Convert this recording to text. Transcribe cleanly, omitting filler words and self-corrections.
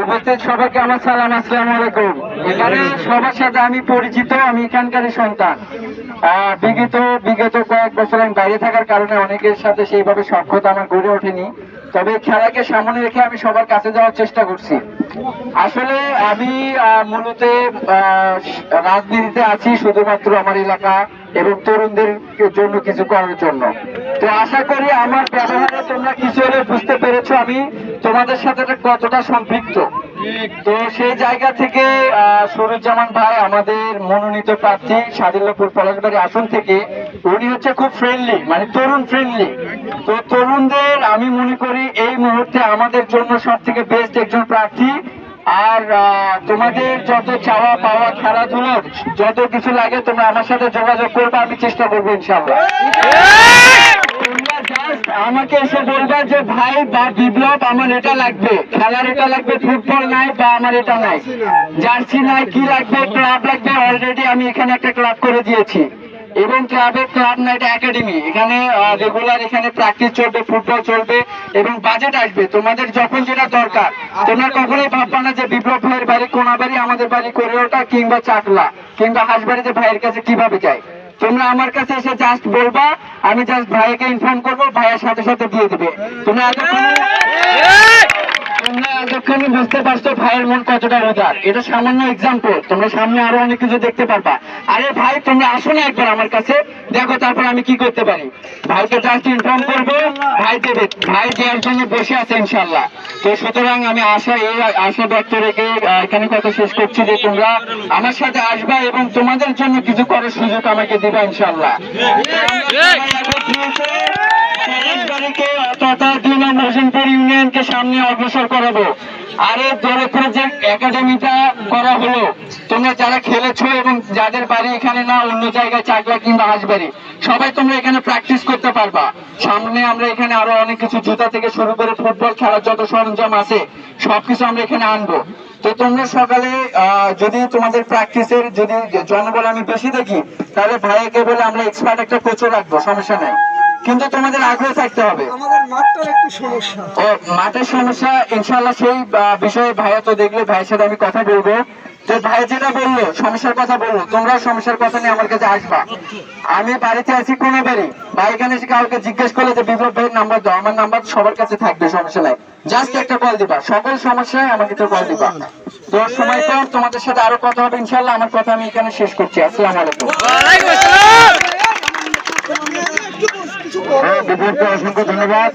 উপস্থিত সবাইকে আমার সালাম, আসসালামু আলাইকুম। এখানে সবার সাথে আমি পরিচিত, আমি এখানকারই সন্তান। বিগত কয়েক বছর আমি বাইরে থাকার কারণে অনেকের সাথে সেইভাবে সখ্যতা আমার গড়ে ওঠেনি। তবে খেলাকে সামনে রেখে আমি সবার কাছে যাওয়ার চেষ্টা করছি। আসলে আমি মূলত রাজনীতিতে আছি শুধুমাত্র আমার এলাকা এবং তরুণদের জন্য কিছু করার জন্য। তো আশা করি আমার ব্যবহারে তোমরা কিছু হলে বুঝতে পেরেছো আমি তোমাদের সাথে কতটা সম্পৃক্ত। তো সেই জায়গা থেকে সরুজ্জামান ভাই আমাদের মনোনীত প্রার্থী সাদিল্লাপুর পলাশবাড়ি আসন থেকে, উনি হচ্ছে খুব ফ্রেন্ডলি, মানে তরুণ ফ্রেন্ডলি। তো তরুণদের আমি মনে করি এই মুহূর্তে আমাদের জন্য সব থেকে বেস্ট একজন প্রার্থী। আর তোমাদের যত চাওয়া পাওয়া খেলাধুলার যত কিছু লাগে তোমরা আমার সাথে যোগাযোগ করবে, আমি চেষ্টা করবো ইনশাআল্লাহ। আমাকে এসে বলবা যে ভাই বা বিপ্লব আমার এটা লাগবে, খেলার এটা লাগবে, ফুটবল নাই বা আমার এটা নাই, জার্সি নাই, কি লাগবে, ক্লাব লাগবে। অলরেডি আমি এখানে একটা ক্লাব করে দিয়েছি এবং ক্লাব না, এটা একাডেমি। এখানে রেগুলার এখানে প্র্যাকটিস চলবে, ফুটবল চলবে এবং বাজেট আসবে তোমাদের যখন যেটা দরকার। তোমরা কখনোই ভাববা না যে বিপ্লব ভাইয়ের বাড়ি কোনাবাড়ি, আমাদের বাড়ি করিওটা কিংবা চাকলা কিংবা হাঁসবাড়িতে ভাইয়ের কাছে কিভাবে যাই। তোমরা আমার কাছে এসে জাস্ট বলবা, আমি জাস্ট ভাইকে ইনফর্ম করবো, ভাইয়ের সাথে সাথে দিয়ে দিবে। তোমরা এতক্ষণে বুঝতে পারছো ভাইয়ের মন কতটা উদার। এটা সামান্য এক্সাম্পল, তোমরা সামনে আরো অনেক কিছু দেখতে পারবা। আরে ভাই তোমরা আসো না একবার আমার কাছে, দেখো তারপর আমি কি করতে পারি। ভাইকে জাস্ট ইনফর্ম করবো, ভাই দেবে, ভাই দেওয়ার জন্য বসে আছে ইনশাল্লাহ। তো সুতরাং আমি আশা ব্যক্ত রেখে এখানে কথা শেষ করছি যে তোমরা আমার সাথে আসবা এবং তোমাদের জন্য কিছু করার সুযোগ আমাকে দিবা ইনশাল্লাহ। ইউনিয়নকে সামনে অগ্রসর করাবো। আরে দৌলতপুরে যে একাডেমিটা করা হলো, তোমরা যারা খেলেছো এবং যাদের বাড়ি এখানে না অন্য জায়গায় চাকলা কিংবা হাঁসবাড়ি, সবাই তোমরা এখানে প্র্যাকটিস করতে পারবা। সামনে আমরা এখানে আরো অনেক কিছু জুতা থেকে শুরু করে ফুটবল খেলার যত সরঞ্জাম আছে সবকিছু আমরা এখানে আনবো। তো তোমরা সকালে যদি তোমাদের প্র্যাকটিসের যদি জনবল আমি বেশি দেখি, তাহলে ভাইয়াকে বলে আমরা এক্সপার্ট একটা কোচও রাখবো, সমস্যা নাই। কিন্তু তোমাদের আগ্রহ থাকতে হবে। মাঠের সমস্যা ইনশাল্লাহ সেই বিষয়ে ভাইয়া তো দেখলে ভাইয়ের সাথে আমি কথা বলবো। তো ভাই যেটা বললো সমস্যার কথা বললো, তোমরা সমস্যার কথা নিয়ে আমার কাছে আসবা। আমি বাড়িতে আছি কোনাবাড়ি, ভাই এখানে এসে কাউকে জিজ্ঞেস করলে যে বিপ্লব ভাইয়ের নাম্বার দাও, আমার নাম্বার সবার কাছে থাকবে, সমস্যা নাই। জাস্ট একটা কল দিবা, সকল সমস্যায় আমাকে তো কল দিবা। তো সময় পর তোমাদের সাথে আরো কথা হবে ইনশাল্লাহ। আমার কথা আমি এখানে শেষ করছি। আসসালামু আলাইকুম। অসংখ্য ধন্যবাদ।